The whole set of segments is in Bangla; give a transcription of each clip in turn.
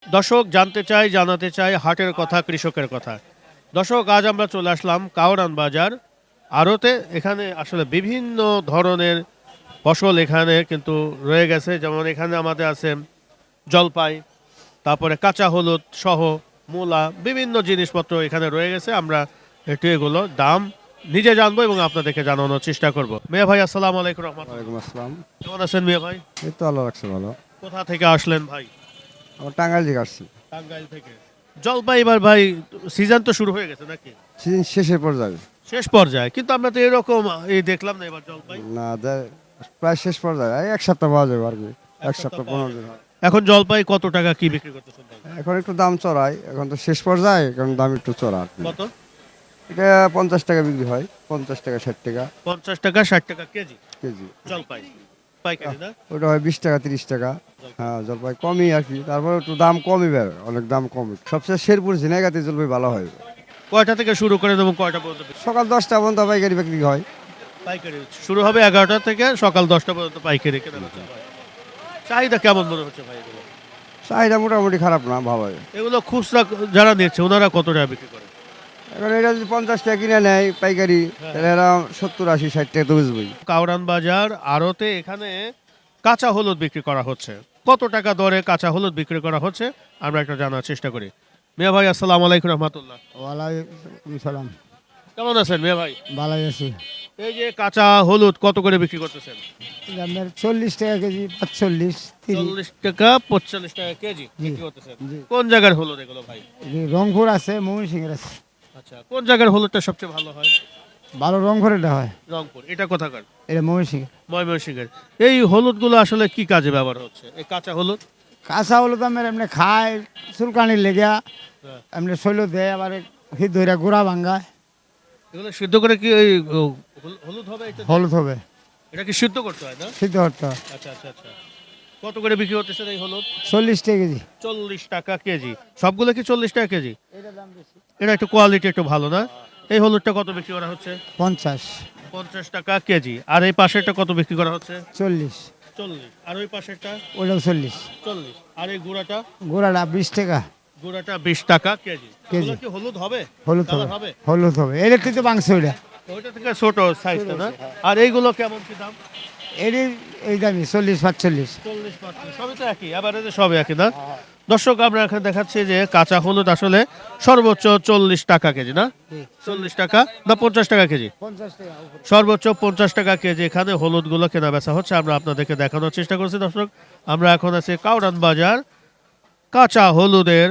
দর্শক জানতে চাই জানাতে চাই হাটের কথা কৃষকের কথা। দর্শক আজ আমরা চলে আসলাম কাউরান বাজার আড়তে। এখানে আসলে বিভিন্ন ধরনের ফসল এখানে কিন্তু রয়ে গেছে, যেমন এখানে আমাদের আছে জলপাই, তারপরে কাঁচা হলুদ সহ মূলা, বিভিন্ন জিনিসপত্র এখানে রয়ে গেছে। আমরা একটু এগুলো দাম নিজে জানবো এবং আপনাদেরকে জানানোর চেষ্টা করব। মিয়া ভাই আসসালামু আলাইকুম রহমতুল্লাহ। ওয়ালাইকুম আসসালাম। কেমন আছেন মিয়া ভাই? এই তো আল্লাহ রাখছে ভালো। কোথা থেকে আসলেন ভাই? আমার টাঙ্গাইল থেকে আসছি। টাঙ্গাইল থেকে। জলপাই এবার ভাই সিজন তো শুরু হয়ে গেছে নাকি? সিজন শেষের পর্যায়ে। শেষ পর্যায়ে, কিন্তু আমরা তো এরকম এই দেখলাম না এবার জলপাই। না প্রায় শেষ পর্যায়ে, এই এক সপ্তাহ পাওয়া যাবে আর কি। এক সপ্তাহ পাওয়া 15 দিন হয়। এখন জলপাই কত টাকা কি বিক্রি করতেছেন ভাই? এখন একটু দাম চড়াই, এখন তো শেষ পর্যায়ে, এখন দাম একটু চড়া আর কি। কত? এটা 50 টাকা বিক্রি হয়, 50 টাকা 60 টাকা 50 টাকা 60 টাকা কেজি কেজি। জলপাই পাইকারি না? ওটা হয় 20 টাকা 30 টাকা। হ্যাঁ, জলপাই কমই আর কি, তারপরে একটু দাম কমই বের, অনেক দাম কমই। সবচেয়ে শেরপুর ঝিনাইগাতে জলপাই ভালো হয়। কয়টা থেকে শুরু করেন এবং কয়টা পর্যন্ত বিক্রি? সকাল 10টা পর্যন্ত পাইকারি বিক্রি হয়। পাইকারি শুরু হবে 11টা থেকে সকাল 10টা পর্যন্ত পাইকারি কেনা বেচা হয়। চাহিদা কেমন মনে হচ্ছে ভাই এগুলো? চাহিদা মোটামুটি খারাপ না, ভালোই। এগুলো খুচরা যারা নিচ্ছে ওনারা কত টাকা বিক্রি করে? এখন এটা যদি 50 টাকা কিনে নেয় পাইকারি, তাহলে এরা 70 80 60 টাকা তো বুঝবই। কাউরান বাজার আড়তে এখানে কাঁচা হলুদ বিক্রি করা হচ্ছে। কত টাকা দরে কাঁচা হলুদ বিক্রি করা হচ্ছে আমরা একটা জানার চেষ্টা করি। মিয়া ভাই আসসালামু আলাইকুম রহমতুল্লাহ। ওয়ালাইকুম সালাম। কেমন আছেন মিয়া ভাই? ভালোই আছি। এই যে কাঁচা হলুদ কত করে বিক্রি করতেছেন? আপনার 40 টাকা কেজি, 45 40 টাকা 45 টাকা কেজি বিক্রি করতেছেন। কোন জায়গার হলুদ এগুলো ভাই? রংপুর আছে, ময়মনসিংহের আছে। আচ্ছা, কোন জায়গার হলুদটা সবচেয়ে ভালো হয়? ভালো রংপুরেরটা হয়, রংপুর। এটা কোথাকার? এটা ময়মনসিংহ। ময়মনসিংহের। এই হলুদগুলো আসলে কি কাজে ব্যবহার হচ্ছে এই কাঁচা হলুদ? কাঁচা হলুদ আমার এমনি খায়, চুলকানির লেগা হ্যাঁ। এমনি শৈল দেয়, আবার হিট ধরে গুড়া ভাঙ্গায়। এগুলো সিদ্ধ করে কি ওই হলুদ হবে এটা? হলুদ হবে, এটা কি সিদ্ধ করতে হয় না? সিদ্ধ করতে হয়। আচ্ছা আচ্ছা আচ্ছা। কত করে বিক্রি করতেছেন এই হলুদ? 40 টাকা কেজি। 40 টাকা কেজি। সবগুলো কি 40 টাকা কেজি? এটা একটু কোয়ালিটি একটু ভালো না? এই হলুদটা কত বিক্রি করা হচ্ছে? 50 50 টাকা কেজি। আর এই পাশেরটা কত বিক্রি করা হচ্ছে? 40, 40। আর ওই পাশেরটা? ওইটাও 40। 40। আর এই গুঁড়াটা? গুড়াটা 20 টাকা গুঁড়াটা 20 টাকা কেজি। কেজি। এগুলো কি হলুদ হবে? হলুদ কালার হবে, হবে? হলুদ হবে। এটা তো মাংস ওইটা। ওইটা থেকে ছোট সাইজটা না? আর এইগুলো কেমন কি দাম? এরই এই দামি 40 45। 40 35 সবই তো একই, এভারেজে সব একই না? দর্শক আমরা এখানে দেখাচ্ছি যে কাঁচা হলুদ আসলে সর্বোচ্চ 40 টাকা কেজি না? 40 টাকা না 50 টাকা কেজি? 50 টাকা। সর্বোচ্চ 50 টাকা কেজি এখানে হলুদগুলো কেনা বেচা হচ্ছে। আমরা আপনাদেরকে দেখানোর চেষ্টা করছি দর্শক। আমরা এখন আছি কাউরান বাজার কাঁচা হলুদের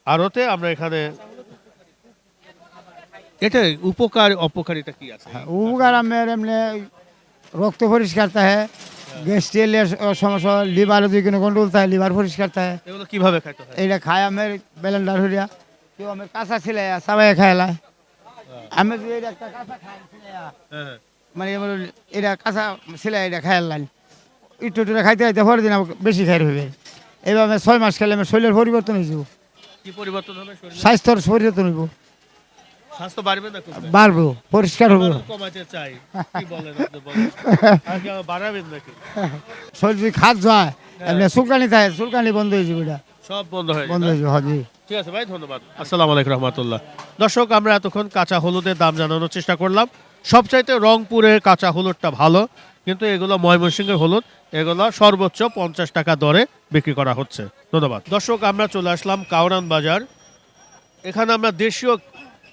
আড়তে। আমরা এখানে এটা উপকার অপকারিতা কি আছে? উপকার আমার এমনি রক্ত পরিষ্কার है, গ্যাস্ট্রিকের সমস্যা, লিভার যদি কোনো গন্ডগোল থাকে লিভার পরিষ্কার থাকে। এগুলো কিভাবে খাইতে হয়? এইটা খায় আমার ব্লেন্ডার হইয়া, কেউ আমার কাঁচা ছিলে সবাই খাইলা। আমি যদি এটা একটা কাঁচা খাই ছিলাইয়া, হ্যাঁ। মানে আমার এটা কাঁচা ছিলে এটা খাইলাম, একটু একটু খাইতে খাইতে পরের দিন আমার বেশি খাই হবে। এইভাবে 6 মাস খেলে আমার শরীরের পরিবর্তন হয়ে যাব, কি পরিবর্তন হবে শরীরে? স্বাস্থ্যর পরিবর্তন হইব, স্বাস্থ্য বাড়বে না খুব? বাড়বো, পরিষ্কার হবো। আমারও কমাতে চাই। কি বলেন আপনি বলেন? আর কি আবার বাড়াবেন নাকি? শরীর যদি খাদ যায় এমনি চুলকানি থাকে, চুলকানি বন্ধ হয়ে যাবে, এটা সব বন্ধ হয়ে বন্ধ যাবে। হয়ে যাবে। হাজি, ঠিক আছে ভাই, ধন্যবাদ। আসসালামু আলাইকুম রহমতুল্লাহ। দর্শক আমরা এতক্ষণ কাঁচা হলুদের দাম জানানোর চেষ্টা করলাম। সবচাইতে রংপুরের কাঁচা হলুদটা ভালো, কিন্তু এগুলো ময়মনসিংহের হলুদ, এগুলো সর্বোচ্চ 50 টাকা দরে বিক্রি করা হচ্ছে। ধন্যবাদ। দর্শক আমরা চলে আসলাম কাউরান বাজার। এখানে আমরা দেশীয়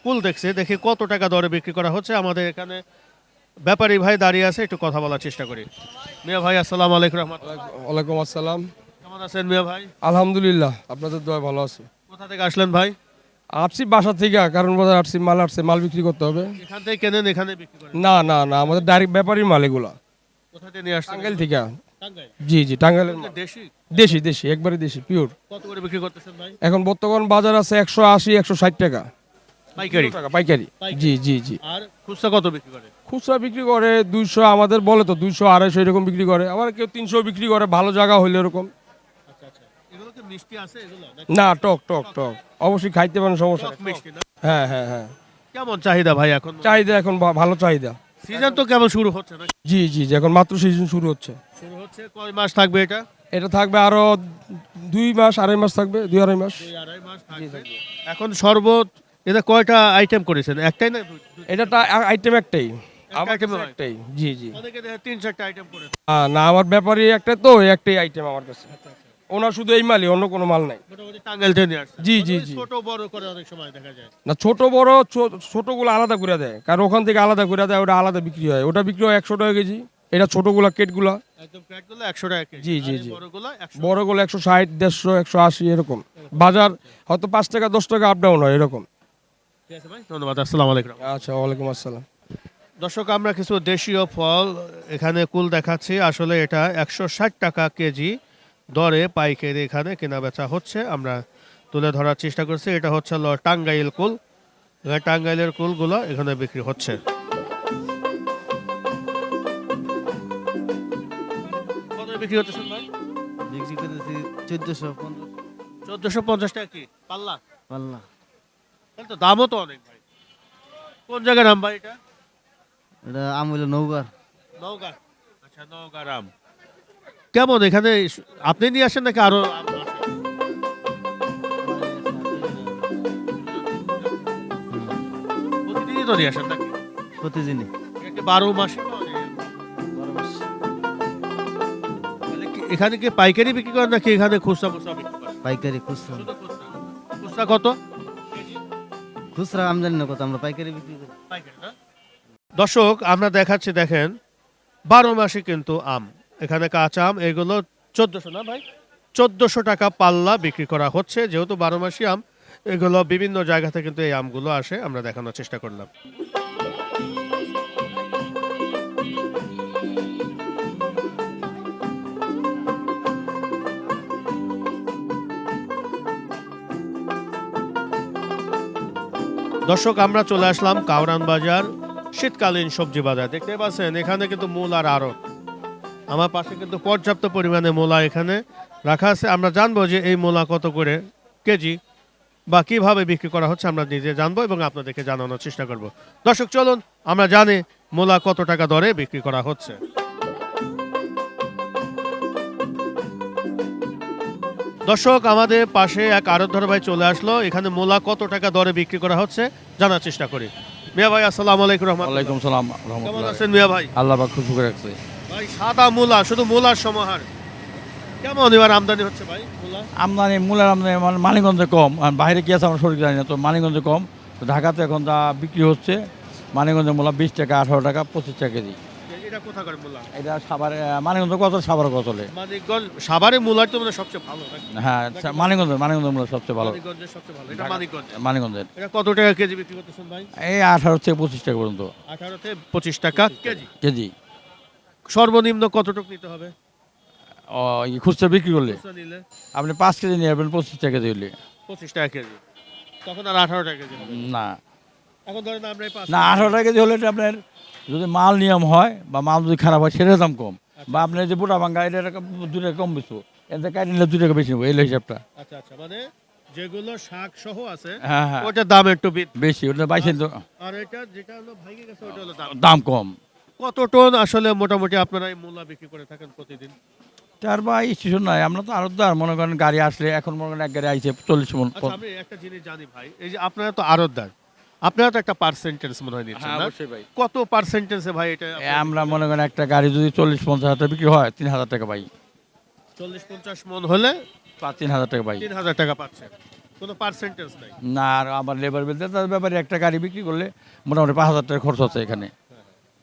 কুল দেখছি, দেখি কত টাকা দরে বিক্রি করা হচ্ছে। আমাদের এখানে ব্যাপারী ভাই দাঁড়িয়ে আছে, একটু কথা বলার চেষ্টা করি। মিয়া ভাই আসসালামু আলাইকুম রহমতুল্লাহ। ওয়ালাইকুম আসসালাম। কেমন আছেন মিয়া ভাই? আলহামদুলিল্লাহ, আপনাদের দোয়া ভালো আছে। কোথা থেকে আসলেন ভাই? আসছি বাসা থেকে, কারণ বাজার আসছি, মাল বিক্রি করতে হবে। এখান থেকে কেনেন এখানে বিক্রি করেন? না না না, আমাদের ডাইরেক্ট ব্যাপারীর মাল এগুলা। কোথা থেকে নিয়ে আসছেন? টাঙ্গাইল থেকে। টাঙ্গাইল? জি জি, টাঙ্গাইলের মাল। দেশি? দেশি দেশি, একবারে দেশি, পিওর। কত করে বিক্রি করতেছেন ভাই? এখন বর্তমান বাজার আছে 180 160 টাকা পাইকারি? টাকা পাইকারি। জি জি জি। আর খুচরা কত বিক্রি করে? খুচরা বিক্রি করে 200, আমাদের বলে তো 200 250 এরকম বিক্রি করে, আবার কেউ 300 বিক্রি করে, ভালো জায়গা হইলে এরকম। আচ্ছা আচ্ছা। এগুলো কি মিষ্টি আছে এগুলো নাকি? না, টক টক টক, অবশ্যই খাইতে পারেন, সমস্যা টক নেই। মিষ্টি না? হ্যাঁ হ্যাঁ হ্যাঁ। কেমন চাহিদা ভাই এখন? চাহিদা এখন ভালো চাহিদা। সিজন তো কেমন শুরু হচ্ছে না? জি জি জি, এখন মাত্র সিজন শুরু হচ্ছে। শুরু হচ্ছে, কয় মাস থাকবে এটা? এটা থাকবে আরো 2 মাস 2.5 মাস থাকবে, 2-2.5 মাস। 2-2.5 মাস থাকবে। এখন শরবত এটা কয়টা আইটেম করেছেন? একটাই না এটা আইটেম একটাই, আমার item কাছে হয়? একটাই। জি জি। অনেকে দেখে 3-4টা আইটেম করে। না, আমার ব্যাপারী একটা, তো একটাই আইটেম আমার কাছে। ওনার শুধু এই মালই, অন্য কোনো মাল নাই। মোটামুটি টাঙ্গাইল থেকে নিয়ে আসছে। জি, মানে জি, ওই জি। ছোট বড় করে অনেক সময় দেখা যায়। না, ছোট বড় ছোটগুলো আলাদা করে দেয়, কারণ ওখান থেকে আলাদা করে দেয়, ওটা আলাদা বিক্রি হয়। ওটা বিক্রি হয় 100 টাকা কেজি। এটা ছোটগুলা কেটগুলা, একদম ক্যাটগুলো 100 টাকা কেজি। জি, জি, আর এই জি। বড়গুলো 100। বড়গুলো 160, 150, 180 এরকম। বাজার হয়তো 5 টাকা 10 টাকা আপ ডাউন হয় এরকম। ঠিক আছে ভাই, ধন্যবাদ। আসসালামু আলাইকুম। আচ্ছা, ওয়ালাইকুম আসসালাম। দর্শক, আমরা কিছু দেশীয় ফল এখানে কুল দেখাচ্ছি। আসলে এটা 160 টাকা কেজি দরে পাইকারি এখানে কেনা বেচা হচ্ছে। আমরা তুলে ধরার চেষ্টা করছি। এটা হচ্ছে হলো টাঙ্গাইল কুল। টাঙ্গাইলের কুলগুলো এখানে বিক্রি হচ্ছে। কত বিক্রি হচ্ছে ভাই? বিক্রি করতেছি 1450 1450 টাকা কি পাল্লা? পাল্লা। তাহলে তো দামও তো অনেক ভাই। কোন জায়গার আম ভাই এটা? এটা আম হইলো নৌকার। নওগাঁ। আচ্ছা, নওগাঁর আম কেমন এখানে? আপনি নিয়ে আসেন নাকি আরো আম আসে? প্রতিদিনই তো নিয়ে আসেন নাকি? প্রতিদিনই। এটা কি 12 মাসে পাওয়া যায়? 12 মাস। তাহলে কি এখানে কি পাইকারি বিক্রি করেন নাকি এখানে খুচরা খুচরা বিক্রি করেন? পাইকারি খুচরা। শুধু খুচরা। খুচরা কত? খুচরা আমদানি না কত, আমরা পাইকারি বিক্রি করি। পাইকারি না? দর্শক, আমরা দেখাচ্ছি, দেখেন 12 মাসে কিন্তু আম। এখানে কাঁচা আম এগুলো 1400 না ভাই? 1400 টাকা পাল্লা বিক্রি করা হচ্ছে। যেহেতু 12 মাসি আম, এগুলো বিভিন্ন জায়গা থেকে কিন্তু এই আমগুলো আসে। আমরা দেখানোর চেষ্টা করলাম। দর্শক, আমরা চলে আসলাম কাউরান বাজার শীতকালীন সবজি বাজার। দেখতে পাচ্ছেন এখানে কিন্তু মূলার আড়ত। আমার পাশে কিন্তু পর্যাপ্ত পরিমাণে মূলা এখানে রাখা আছে। আমরা জানবো যে এই মূলা কত করে কেজি বা কিভাবে বিক্রি করা হচ্ছে, আমরা নিজে জানবো এবং আপনাদেরকে জানানোর চেষ্টা করব। দর্শক, চলুন আমরা জানি মূলা কত টাকা দরে বিক্রি করা হচ্ছে। দর্শক, আমাদের পাশে এক আড়তদার ভাই চলে আসলো। এখানে মূলা কত টাকা দরে বিক্রি করা হচ্ছে জানার চেষ্টা করি। মিয়া ভাই, আসসালামু আলাইকুম রহমতুল্লাহ। ওয়ালাইকুম সালাম কেমন রহমতুল্লাহ। আছেন মিয়া ভাই? আল্লাহ পাক খুশি করে রাখছে। ভাই, সাদা মূলা, শুধু মূলার সমাহার। কেমন এবার আমদানি হচ্ছে ভাই মূলা? আমদানি মূলের আমদানি মানে মানিকগঞ্জে কম, আর বাইরে কি আছে আমার শরীর জানি না, তো মানিকগঞ্জে কম। তো ঢাকাতে এখন যা বিক্রি হচ্ছে, মানিকগঞ্জে মূলা 20 টাকা, 18 টাকা, 25 টাকা কেজি। এটা কোথাকার মূলা? এটা সাভারে, মানিকগঞ্জে কত, সাভারে কত চলে। মানিকগঞ্জ সাভারে মূলার তো মানে সবচেয়ে ভালো নাকি? হ্যাঁ, মানিকগঞ্জের মূলা সবচেয়ে ভালো। মানিকগঞ্জের সবচেয়ে ভালো। এটা মানিকগঞ্জ। মানিকগঞ্জের এটা কত টাকা কেজি বিক্রি করতেছেন ভাই? এই 18 থেকে 25 টাকা পর্যন্ত 18 থেকে 25 টাকা কেজি। কেজি। সর্বনিম্ন কতটুকু নিতে হবে ও, খুচরা বিক্রি করলে খুচরা নিলে? আপনি 5 কেজি নিয়ে যাবেন 25 টাকা কেজি হলে। 25 টাকা কেজি। তখন আর 18 টাকা কেজি হবে। না এখন ধরেন আমরা এই 5 না, 18 টাকা কেজি হলে এটা আপনার যদি মাল নিয়ম হয় বা মাল যদি খারাপ হয় সেটার দাম কম। বা আপনার যে বুটা ভাঙ্গা এটা 2 টাকা কম বেশি, এতে কাটি নিলে 2 টাকা বেশি নেবো, এই হিসাবটা। আচ্ছা আচ্ছা, মানে যেগুলো শাক সহ আছে হ্যাঁ হ্যাঁ, ওটার দাম একটু বেশি, ওটা 22 আর এটা যেটা হলো ভাঙে গেছে ওটা হলো দাম। দাম কম। কত টন আসলে মোটামুটি আপনারা এই মূলা বিক্রি করে থাকেন প্রতিদিন? তার বা স্টেশন নাই, আমরা তো আরো মনে করেন গাড়ি আসলে, এখন মনে করেন এক গাড়ি আইছে 40 মন। আচ্ছা, আমি একটা জিনিস জানি ভাই, এই যে আপনারা তো আড়তদার, আপনারা তো একটা পার্সেন্টেজ মনে হয় নিচ্ছেন হ্যাঁ, না? অবশ্যই ভাই। কত পার্সেন্টেজে ভাই এটা? আমরা মনে করেন একটা গাড়ি যদি 40-50 হাজার টাকা বিক্রি হয়, 3,000 টাকা পাই। 40-50 মন হলে 3,000 টাকা পাই। 3000 টাকা পাচ্ছে, কোনো পার্সেন্টেজ নাই। না, আর আবার লেবার বিলতে তার ব্যাপারে একটা গাড়ি বিক্রি করলে মোটামুটি 5,000 টাকা খরচ হচ্ছে এখানে।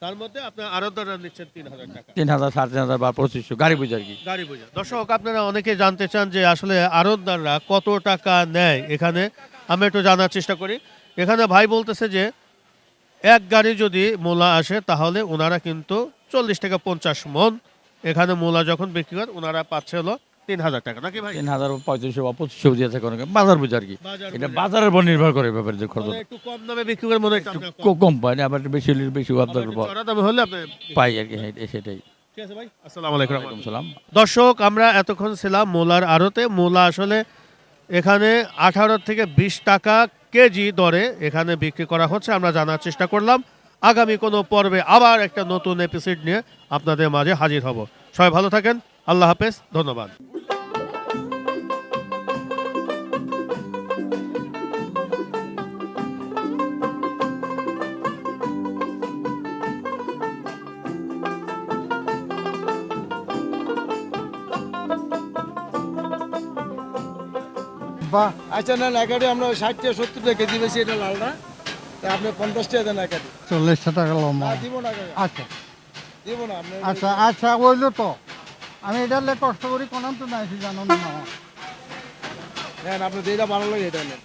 তার মধ্যে আপনার আড়তদাররা নিচ্ছেন 3000 টাকা 3,000, 3,500 বা 2500 গাড়ি বুঝে আর কি। গাড়ি বোঝা। দর্শক, আপনারা অনেকে জানতে চান যে আসলে আড়তদাররা কত টাকা নেয় এখানে। আমি একটু জানার চেষ্টা করি। এখানে ভাই বলতেছে যে এক গাড়ি যদি মূলা আসে তাহলে ওনারা কিন্তু 40 থেকে 50 মন এখানে মূলা যখন বিক্রি করেন ওনারা পাচ্ছে হলো 3000 টাকা, নাকি ভাই? 3,000, 3500 বা 2500 দিয়ে থাকে অনেকে, বাজার বুঝে আর কি। বাজার এটা বুঝে। বাজারের উপর নির্ভর করে ব্যাপারে যে খরচ। মানে একটু কম দামে বিক্রি করে মনে হয় একটু আপনার কম। কম পায় না, আবার বেশি হলে বেশি আবার আপনার একটু চড়া দামে হলে আপনি পাই আর কি। হ্যাঁ, সেটাই। ঠিক আছে ভাই, আসসালামু আলাইকুম। ওয়ালাইকুম সালাম। দর্শক, আমরা এতক্ষণ ছিলাম মূলার আড়তে। মূলা আসলে এখানে 18 থেকে 20 টাকা কেজি দরে এখানে বিক্রি করা হচ্ছে। আমরা জানার চেষ্টা করলাম। আগামী কোনো পর্বে আবার একটা নতুন এপিসোড নিয়ে আপনাদের মাঝে হাজির হব। সবাই ভালো থাকেন। আল্লাহ হাফেজ, ধন্যবাদ। আচ্ছা না একাডি আমরা 60-70 টাকা কেজি বেশি এটা লালটা তা আপনি 50 টাকা দেন একাডি 40 টাকা লম্বা দিব না কাকা আচ্ছা দিব না আপনি আচ্ছা আচ্ছা বললো তো আমি এটা কষ্ট করি কোন তো নাই জানো না নেন আপনি যেটা ভালো লাগে এটা নেন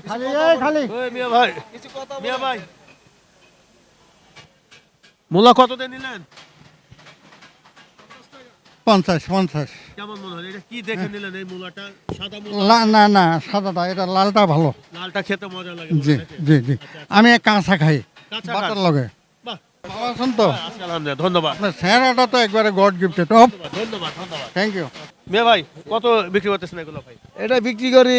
খালি খালি ওই মিয়া ভাই, কিছু কথা মিয়া ভাই, মূলা কত দিয়ে নিলেন? 50 কেমন মনে হয় এটা কি দেখে নিলেন এই মূলাটা? সাদা মূলা, না না সাদাটা এটা লালটা ভালো লালটা খেতে মজা লাগে জি নাকি? জি জি আমি কাঁচা খাই কাঁচা বাটার খান? লগে বাহ, ভালো আছেন তো আজকে আলহামদুলিল্লাহ, ধন্যবাদ আপনার চেহারাটা তো একবারে গড গিফটেড অফ ধন্যবাদ ধন্যবাদ। থ্যাংক ইউ মিয়া ভাই, কত বিক্রি করতেছেন এগুলো ভাই? এটা বিক্রি করি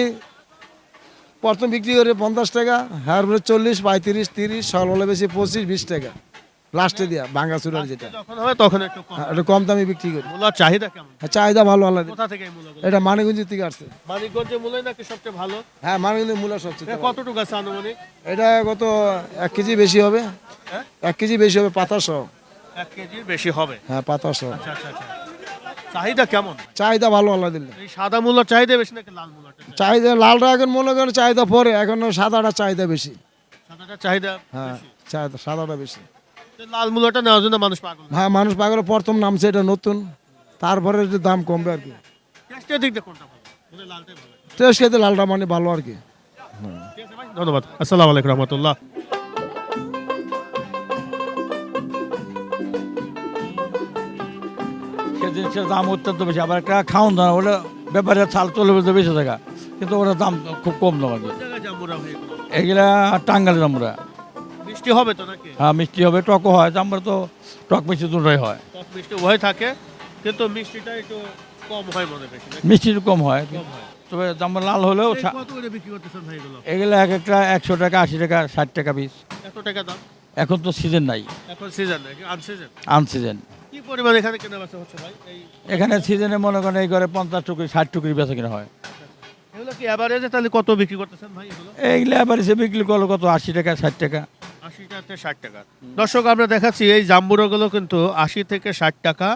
প্রথম বিক্রি করি 50 টাকা হ্যাঁ 40 35 30 সর্বলে বেশি 25-20 টাকা লাস্টে দিয়া ভাঙা চুরার যেটা যখন হবে তখন একটু কম। হ্যাঁ, এটা কম দামে বিক্রি করি মূলার চাহিদা কেমন? হ্যাঁ, চাহিদা ভালো আল্লাহ দিলে। কোথা থেকে এই মূলাগুলো? এটা মানিকগঞ্জ থেকে আসছে মানিকগঞ্জের মূলাই নাকি সবচেয়ে ভালো? হ্যাঁ মানিকগঞ্জের মূলা সবচেয়ে এটা ভালো। কতটুকু আছে আনুমানিক? এটা কত 1 কেজি বেশি হবে হ্যাঁ? 1 কেজি বেশি হবে পাতা সহ 1 কেজির বেশি হবে। হ্যাঁ পাতা সহ আচ্ছা আচ্ছা আচ্ছা। চাহিদা কেমন? চাহিদা ভালো আল্লাহ দিলে এই সাদা মূলার চাহিদা বেশি নাকি লাল মূলাটা? চাহিদা লালটা এখন মনে করেন চাহিদা পরে এখন সাদাটা চাহিদা বেশি সাদাটা চাহিদা হ্যাঁ বেশি। চাহিদা সাদাটা বেশি তো লাল মূলাটা নেওয়ার জন্য মানুষ পাগল। হ্যাঁ মানুষ পাগল প্রথম নামছে এটা নতুন তারপরে একটু দাম কমবে আর কি টেস্টের দিক দিয়ে কোনটা ভালো? মানে লালটাই ভালো। টেস্ট খেতে লালটা মানে ভালো আর কি ঠিক আছে ভাই, ধন্যবাদ। আসসালামু আলাইকুম রহমতুল্লাহ। সে জিনিসের দাম অত্যন্ত বেশি, আবার একটা খাওয়ান দাম ওটা ব্যাপারে ছাল চলে বলতে বেশি টাকা, কিন্তু ওটার দাম খুব কম দাম আর কি। কোন জায়গায় জাম্বুরা ভাই এগুলো? এগুলা টাঙ্গালে জামরা। মিষ্টি হবে তো নাকি? হ্যাঁ মিষ্টি হবে, টকও হয়, জামরা তো টক মিষ্টি দুটোই হয়। টক মিষ্টি উভয় থাকে, কিন্তু মিষ্টিটা একটু কম হয় মনে বেশি নাকি? মিষ্টি একটু কম হয়, কম হয়। তবে জামরা লাল হলেও এই কত করে বিক্রি করতেছেন ভাই এগুলো? এগুলো এক একটা 100 টাকা 80 টাকা 60 টাকা পিস। এত টাকা দাম? এখন তো সিজন নাই, এখন সিজন নাকি আনসিজন? আনসিজন। কি পরিমাণ এখানে কেনা বেচা হচ্ছে ভাই? এই এখানে সিজনে মনে করেন এই করে 50 টুকরি 60 টুকরি বেচা কিনা হয়। এগুলো কি এভারেজে তাহলে কত বিক্রি করতেছেন ভাই এগুলো? এইগুলো আবার এসে বিক্রি করলো কত 80 টাকা 60 টাকা। 80 টাকা থেকে 60 টাকা। দর্শক আমরা দেখাচ্ছি এই জাম্বুরাগুলো কিন্তু 80 থেকে 60 টাকা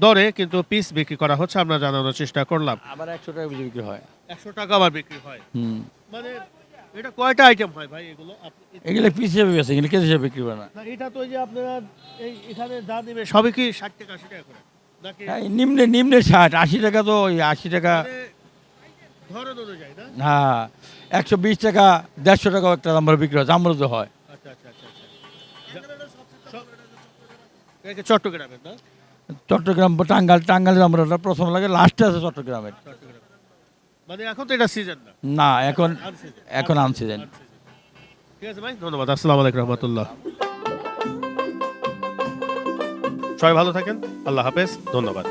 দরে কিন্তু পিস বিক্রি করা হচ্ছে, আমরা জানানোর চেষ্টা করলাম। আবার 100 টাকা বেশি বিক্রি হয়। 100 টাকা আবার বিক্রি হয়। হুম, মানে এটা কয়টা আইটেম হয় ভাই এগুলো? এগুলো পিস হিসেবে বেচে, এগুলো কেজি হিসেবে বিক্রি করে না। না এটা তো ওই যে আপনারা এই এখানে যা দিবে সবই কি 60 টাকা 80 টাকা করে নাকি? হ্যাঁ, নিম্নে নিম্নে 60 80 টাকা, তো ওই 80 টাকা। মানে ধরন অনুযায়ী না? হ্যাঁ 120 টাকা 150 টাকাও একটা আমরা বিক্রি হয়, জামরুদ হয়। আচ্ছা আচ্ছা আচ্ছা আচ্ছা। এটা কি চট্টগ্রামের না? চট্টগ্রাম টাঙ্গাইল জামরুদটা প্রথম লাগে, লাস্টে আছে চট্টগ্রামের। চট্টগ্রাম। মানে এখন তো এটা সিজন না, না এখন আনসিজন। এখন আনসিজন। ঠিক আছে ভাই, ধন্যবাদ। আসসালামু আলাইকুম রহমতুল্লাহ। সবাই ভালো থাকেন, আল্লাহ হাফেজ, ধন্যবাদ।